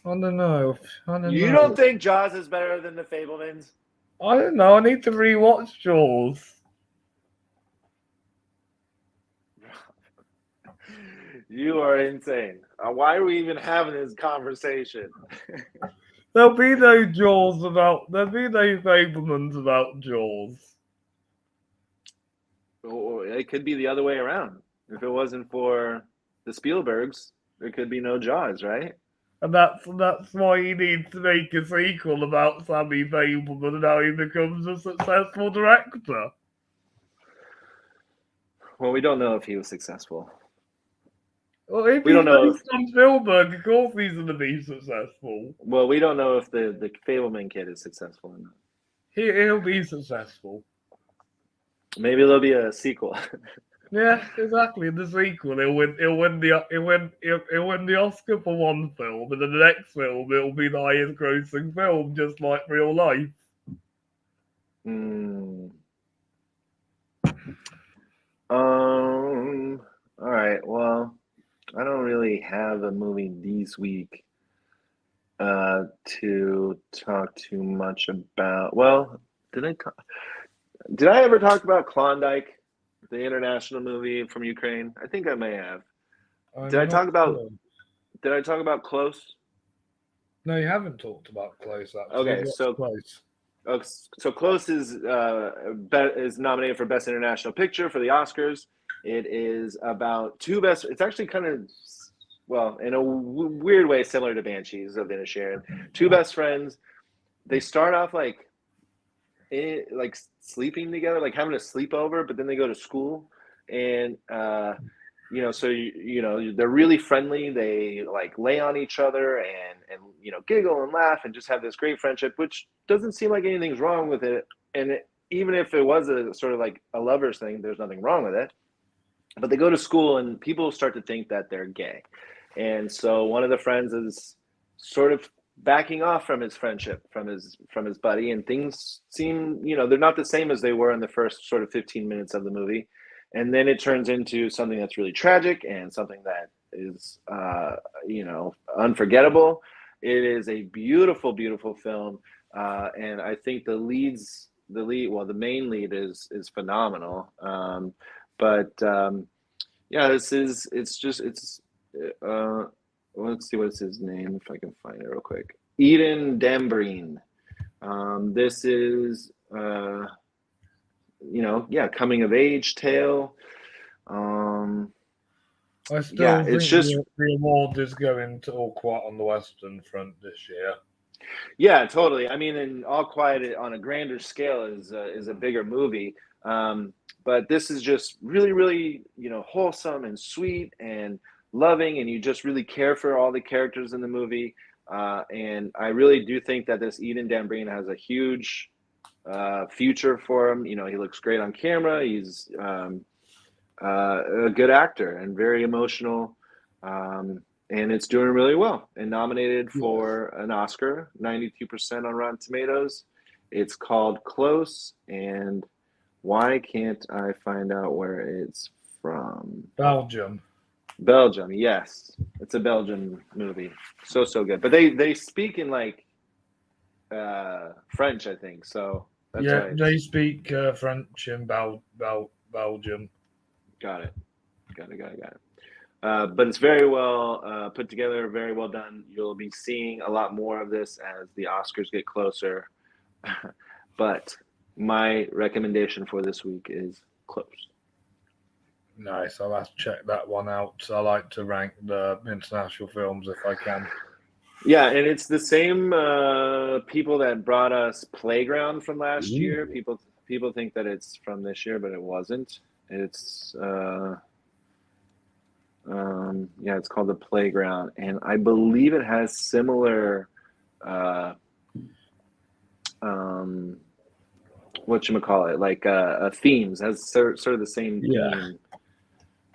I don't know. I don't You know. don't think Jaws is better than the Fablemans? I don't know. I need to rewatch Jaws. You are insane. Why are we even having this conversation? There'll be no Jaws about. There'll be no Fablemans about Jaws. Or it could be the other way around. If it wasn't for the Spielbergs, there could be no Jaws, right? And that's why he needs to make a sequel about Sammy Fableman and how he becomes a successful director. Well, we don't know if he was successful. Well, if We don't he's know if based on Spielberg, of course he's going to be successful. we don't know if the Fableman kid is successful or not. He'll be successful. Maybe there'll be a sequel. Yeah, exactly. In the sequel, he'll win the Oscar for one film, and then the next film it'll be the highest grossing film, just like real life. Hmm. All right. Well, I don't really have a movie this week to talk too much about. Well, Did I ever talk about Klondike, the international movie from Ukraine? I think I may have. Did I I'm not talk about sure. Did I talk about Close? No, you haven't talked about Close, actually. Okay, What's Close? so Close is nominated for Best International Picture for the Oscars. It is about It's actually kind of, well, in a weird way, similar to Banshees of Inisherin. Two best friends. They start off like sleeping together, like having a sleepover, but then they go to school, and so they're really friendly. They like lay on each other and giggle and laugh and just have this great friendship, which doesn't seem like anything's wrong with it. And even if it was a sort of like a lovers thing, there's nothing wrong with it. But they go to school and people start to think that they're gay, and so one of the friends is sort of backing off from his friendship from his buddy, and things seem, they're not the same as they were in the first sort of 15 minutes of the movie. And then it turns into something that's really tragic and something that is unforgettable. It is a beautiful, beautiful film, and I think the main lead is phenomenal. Let's see, what's his name, if I can find it real quick. Eden Dambreen. This is coming of age tale. I still think the award is going to All Quiet on the Western Front this year. Yeah, totally. I mean, and All Quiet on a grander scale is a bigger movie, but this is just really, really wholesome and sweet and loving, and you just really care for all the characters in the movie. And I really do think that this Eden Dambreen has a huge future for him. He looks great on camera. He's a good actor and very emotional, and it's doing really well. And nominated for an Oscar, 92% on Rotten Tomatoes. It's called Close, and why can't I find out where it's from? Belgium, yes. It's a Belgian movie. So good. But they speak in like French, I think. So that's right. They speak French in Belgium. Got it. But it's very well put together, very well done. You'll be seeing a lot more of this as the Oscars get closer. But my recommendation for this week is Close. Nice. I'll have to check that one out. I like to rank the international films if I can. Yeah, and it's the same people that brought us Playground from last year. People think that it's from this year, but it wasn't. It's it's called The Playground, and I believe it has similar themes, has sort of the same theme.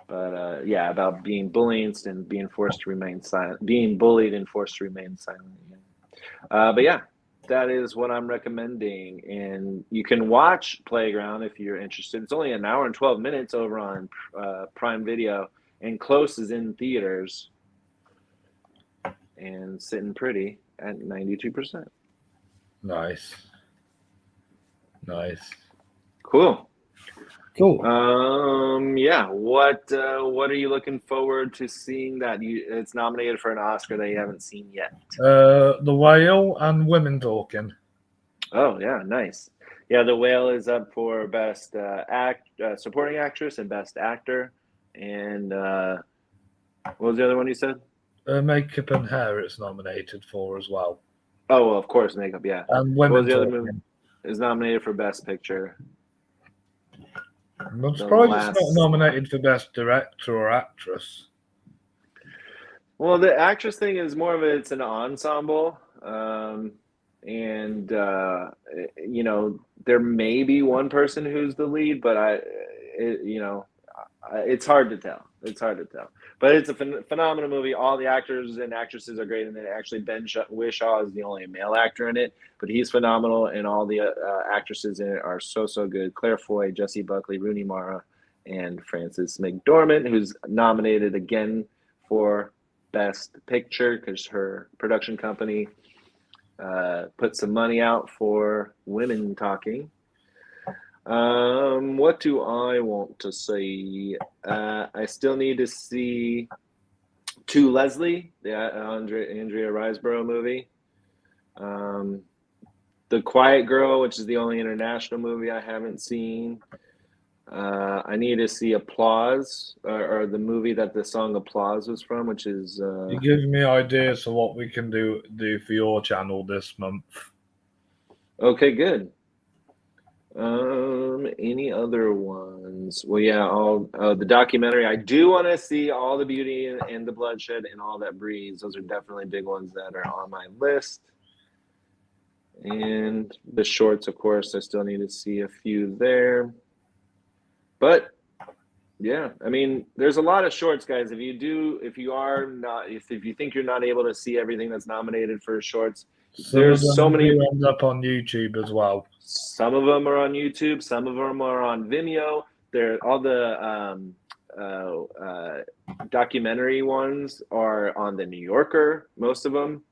But about being bullied and being forced to remain silent, being bullied and forced to remain silent. But yeah, that is what I'm recommending. And you can watch Playground if you're interested. It's only an hour and 12 minutes over on Prime Video, and Close is in theaters and sitting pretty at 92%. Nice. Cool. Cool. What are you looking forward to seeing that it's nominated for an Oscar that you haven't seen yet? The Whale and Women Talking. Oh yeah, nice. Yeah, The Whale is up for Best Supporting Actress and Best Actor. And what was the other one you said? Makeup and Hair it's nominated for as well. Oh, well, of course, makeup, yeah. And What was Women the other Talking. movie? Is nominated for Best Picture. I'm surprised it's not nominated for Best Director or Actress. Well, the actress thing is more of it's an ensemble. And there may be one person who's the lead, but it's hard to tell. But it's a phenomenal movie. All the actors and actresses are great, and then actually Ben Whishaw is the only male actor in it, but he's phenomenal, and all the actresses in it are so good. Claire Foy, Jessie Buckley, Rooney Mara, and Frances McDormand, who's nominated again for Best Picture because her production company put some money out for women talking. What do I want to see? I still need to see To Leslie, the Andrea Riseborough movie. The Quiet Girl, which is the only international movie I haven't seen. I need to see Applause, or the movie that the song Applause was from, which is... You give me ideas of what we can do for your channel this month. Okay, good. Any other ones? Well, yeah, all the documentary. I do want to see All the Beauty and the Bloodshed and All That Breathes. Those are definitely big ones that are on my list. And the shorts, of course, I still need to see a few there. But yeah, I mean, there's a lot of shorts, guys. If you think you're not able to see everything that's nominated for shorts, there's so many. Do end up on YouTube as well. Some of them are on YouTube. Some of them are on Vimeo. They're all the documentary ones are on the New Yorker. Most of them.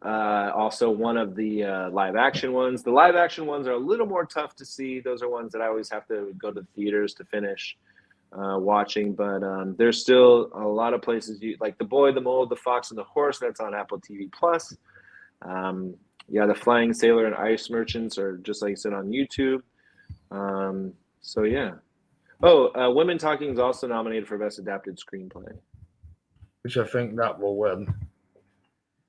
Also, one of the live action ones. The live action ones are a little more tough to see. Those are ones that I always have to go to the theaters to finish watching. But there's still a lot of places like The Boy, the Mole, the Fox, and the Horse. That's on Apple TV Plus. Yeah, The Flying Sailor and Ice Merchants are just like I said on YouTube. So yeah. Oh, Women Talking is also nominated for Best Adapted Screenplay, which I think that will win.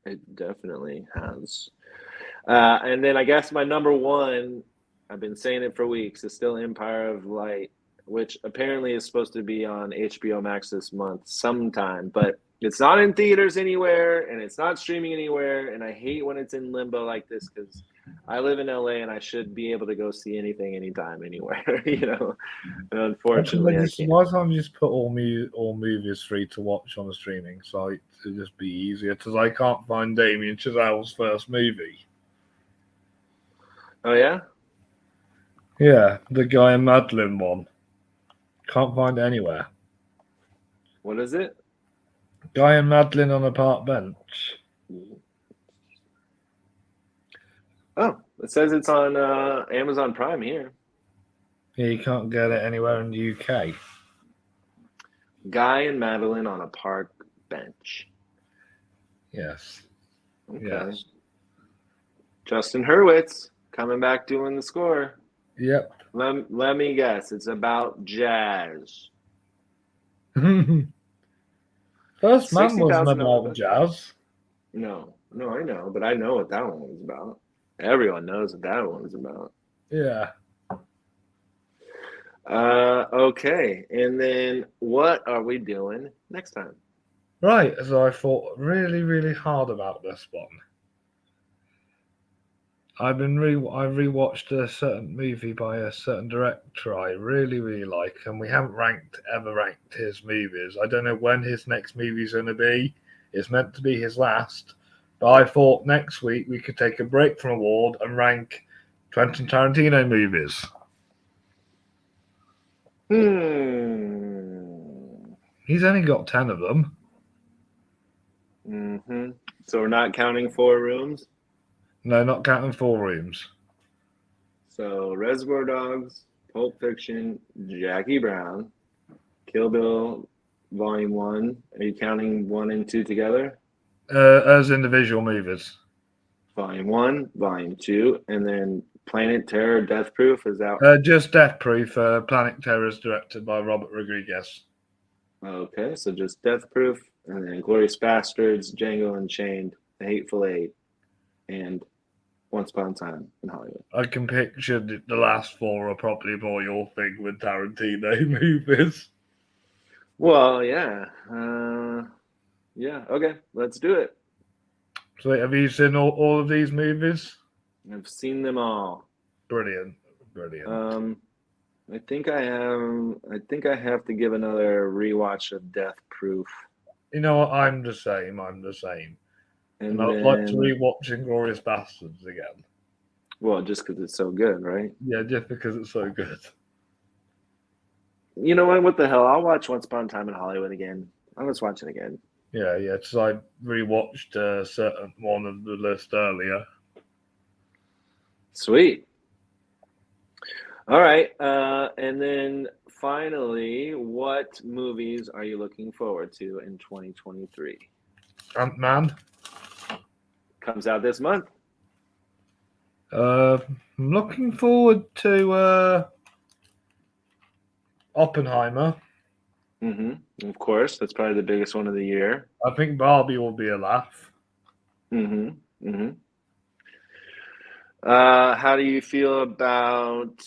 It definitely has. And then I guess my number one, I've been saying it for weeks, is still Empire of Light, which apparently is supposed to be on HBO Max this month sometime, but it's not in theaters anywhere, and it's not streaming anywhere, and I hate when it's in limbo like this because I live in LA and I should be able to go see anything, anytime, anywhere, And unfortunately, I can't. Why don't you just put all movies free to watch on a streaming site to just be easier? Because I can't find Damien Chazelle's first movie. Oh, yeah? Yeah, the Guy and Madeline one. Can't find it anywhere. What is it? Guy and Madeline on a park bench. Oh, it says it's on Amazon Prime here. Yeah, you can't get it anywhere in the UK. Guy and Madeline on a park bench. Yes. Okay. Yes. Justin Hurwitz coming back doing the score. Yep. Let me guess. It's about jazz. First Man wasn't about jazz. No, I know, but I know what that one was about. Everyone knows what that one is about. Yeah. Okay, and then what are we doing next time? Right, so I thought really, really hard about this one. I rewatched a certain movie by a certain director I really, really like, and we haven't ever ranked his movies. I don't know when his next movie's going to be. It's meant to be his last, but I thought next week we could take a break from award and rank Quentin Tarantino movies. He's only got 10 of them. So we're not counting Four Rooms? No, not counting Four Rooms. So Reservoir Dogs, Pulp Fiction, Jackie Brown, Kill Bill Volume 1. Are you counting 1 and 2 together? As individual movies. Volume 1, Volume 2, and then Planet Terror, Death Proof is out. Just Death Proof. Planet Terror is directed by Robert Rodriguez. Okay, so just Death Proof, and then Glorious Bastards, Django Unchained, The Hateful Eight, and Once Upon a Time in Hollywood. I can picture the last 4 are probably more your thing with Tarantino movies. Well, yeah. Yeah, okay, let's do it. So have you seen all of these movies? I've seen them all. Brilliant. I think I have to give another rewatch of Death Proof. You know what? I'm the same. And I'd like to rewatch Inglourious Bastards again. Well, just because it's so good, right? Yeah, just because it's so good. You know what? What the hell? I'll watch Once Upon a Time in Hollywood again. I'll just watch it again. Yeah, yeah. Because I rewatched a certain one of the list earlier. Sweet. All right. And then finally, what movies are you looking forward to in 2023? Ant-Man. Comes out this month. I'm looking forward to Oppenheimer. Of course, that's probably the biggest one of the year. I think Barbie will be a laugh. How do you feel about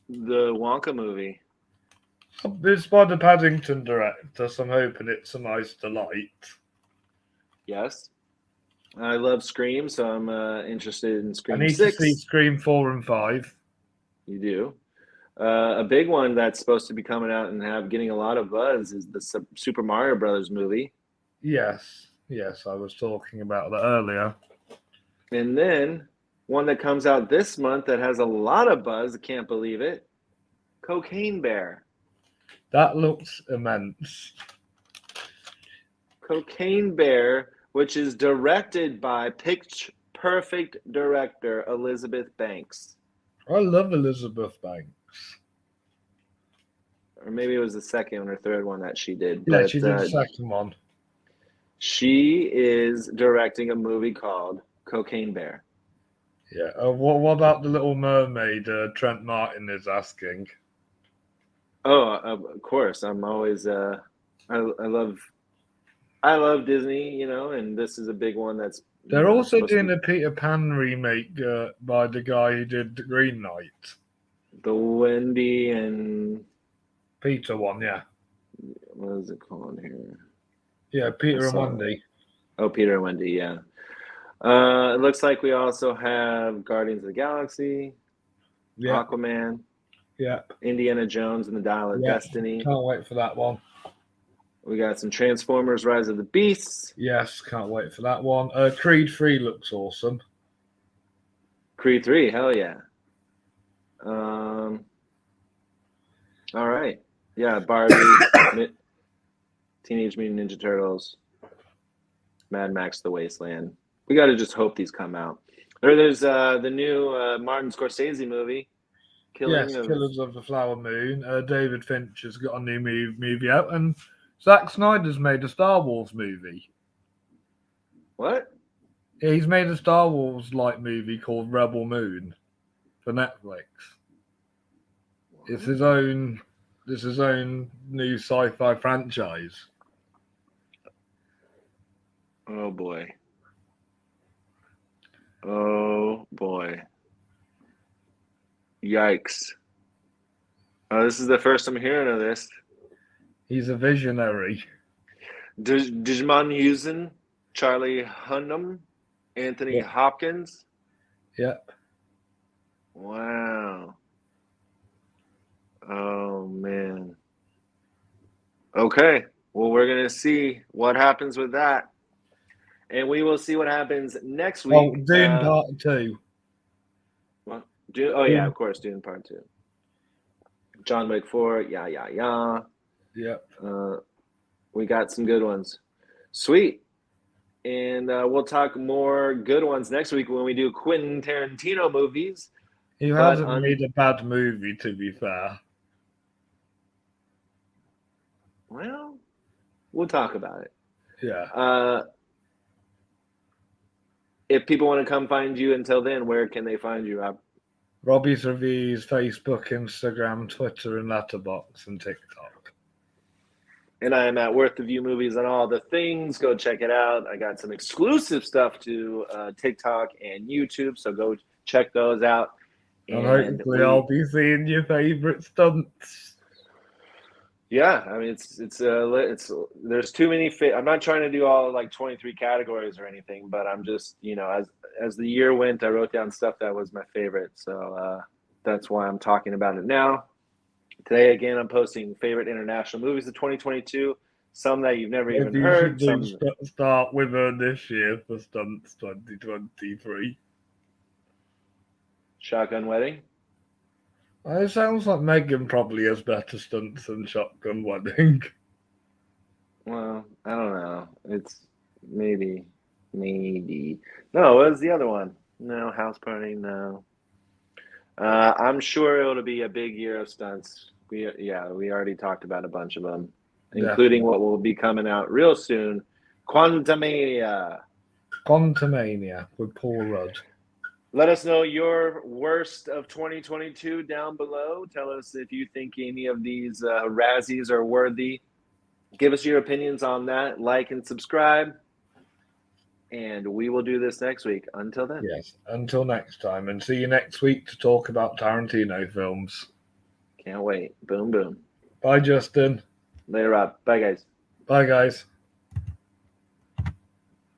the Wonka movie? It's by the Paddington director, so I'm hoping it's a nice delight. Yes. I love Scream, so I'm interested in I Scream need to 6. see Scream 4 and 5. You do. A big one that's supposed to be coming out and getting a lot of buzz is the Super Mario Brothers movie. Yes, yes, I was talking about that earlier. And then one that comes out this month that has a lot of buzz, I can't believe it, Cocaine Bear. That looks immense. Cocaine Bear, which is directed by Pitch Perfect director Elizabeth Banks. I love Elizabeth Banks. Or maybe it was the second or third one that she did. Yeah, But she did the second one. she is directing a movie called Cocaine Bear. Yeah. What about the Little Mermaid? Trent Martin is asking. Oh, of course. I'm always I love Disney, and this is a big one that's They're also supposed to doing be a Peter Pan remake by the guy who did The Green Knight. the Wendy and Peter one, yeah. what is it called here? Yeah, Peter and Wendy. Oh, Peter and Wendy, yeah. It looks like we also have Guardians of the Galaxy, Yep. Aquaman, Yep. Indiana Jones and the Dial of Destiny. Can't wait for that one. We got some Transformers: Rise of the Beasts. Yes, can't wait for that one. Creed 3 looks awesome. Creed 3, hell yeah. All right. Yeah, Barbie, Teenage Mutant Ninja Turtles, Mad Max: The Wasteland. We got to just hope these come out. There's the new Martin Scorsese movie, Killers of the Flower Moon. David Finch has got a new movie out, and Zack Snyder's made a Star Wars movie. What? Yeah, he's made a Star Wars-like movie called Rebel Moon for Netflix. It's his own new sci-fi franchise. Oh boy. Oh boy. Yikes. Oh, this is the first I'm hearing of this. He's a visionary. Digimon Hussein, Charlie Hunnam, Anthony Hopkins. Yep. Wow. Oh man. Okay. Well, we're gonna see what happens with that, and we will see what happens next week. Oh, Dune Part 2. What? Yeah, of course, Dune Part 2. John Wick 4. Yeah. Yep. We got some good ones. Sweet. And we'll talk more good ones next week when we do Quentin Tarantino movies. He hasn't made a bad movie, to be fair. Well, we'll talk about it. Yeah. If people want to come find you until then, where can they find you, Rob? Robbie's Reviews, Facebook, Instagram, Twitter, and Letterboxd, and TikTok. And I am at Worth the View Movies on all the things. Go check it out. I got some exclusive stuff to TikTok and YouTube, so go check those out. And hopefully I'll be seeing your favorite stunts. Yeah, I mean it's there's too many. I'm not trying to do all like 23 categories or anything, but I'm just as the year went, I wrote down stuff that was my favorite, so that's why I'm talking about it now. Today again, I'm posting favorite international movies of 2022. Some that you've never even heard. Some start with this year for stunts 2023. Shotgun Wedding. It sounds like Megan probably has better stunts than Shotgun Wedding. Well, I don't know. It's maybe. No, what was the other one? No, House Party, no. I'm sure it'll be a big year of stunts. We already talked about a bunch of them, including what will be coming out real soon, Quantumania. Quantumania with Paul Rudd. Let us know your worst of 2022 down below. Tell us if you think any of these Razzies are worthy. Give us your opinions on that. Like and subscribe. And we will do this next week. Until then. Yes. Until next time. And see you next week to talk about Tarantino films. Can't wait. Boom, boom. Bye, Justin. Later, Rob. Bye, guys. Bye, guys.